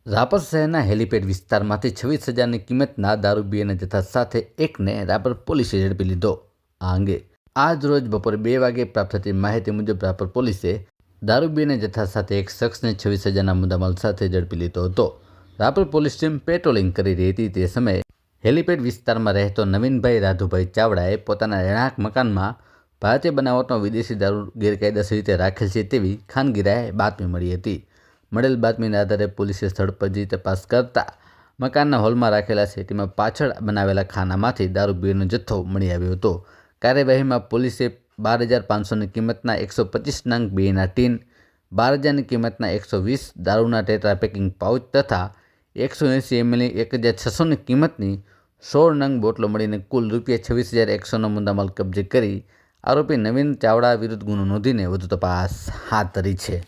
રાપર શહેરના હેલીપેડ વિસ્તારમાંથી 26,000ની કિંમતના દારૂ બિયરના જથ્થા સાથે એકને રાપર પોલીસે ઝડપી લીધો. આ અંગે આજ રોજ બપોરે 2 વાગે પ્રાપ્ત થતી માહિતી મુજબ રાપર પોલીસે દારૂ બિયરના જથ્થા સાથે એક શખ્સને 26,000ના મુદ્દામાલ સાથે ઝડપી લીધો હતો. રાપર પોલીસ ટીમ પેટ્રોલિંગ કરી રહી હતી તે સમયે હેલીપેડ વિસ્તારમાં રહેતો નવીનભાઈ રાધુભાઈ ચાવડાએ પોતાના રહેણાંક મકાનમાં ભારતીય બનાવટનો વિદેશી દારૂ ગેરકાયદેસર રીતે રાખેલ છે તેવી ખાનગીરાએ બાતમી મળી હતી. મળેલ બાતમીના આધારે પોલીસે સ્થળ પર જઈ તપાસ કરતા મકાનના હોલમાં રાખેલા સેટીમાં પાછળ બનાવેલા ખાનામાંથી દારૂ બિયરનો જથ્થો મળી આવ્યો હતો. કાર્યવાહીમાં પોલીસે 12,500ની કિંમતના 125 નંગ બિયરના ટીન, 12,000ની કિંમતના 120 દારૂના ટેટ્રા પેકિંગ પાઉચ તથા 180 mlની 1,600ની કિંમતની 16 નંગ બોટલો મળીને કુલ ₹26,100નો મુદ્દામાલ કબજે કરી આરોપી નવીન ચાવડા વિરુદ્ધ ગુનો નોંધીને વધુ તપાસ હાથ ધરી છે.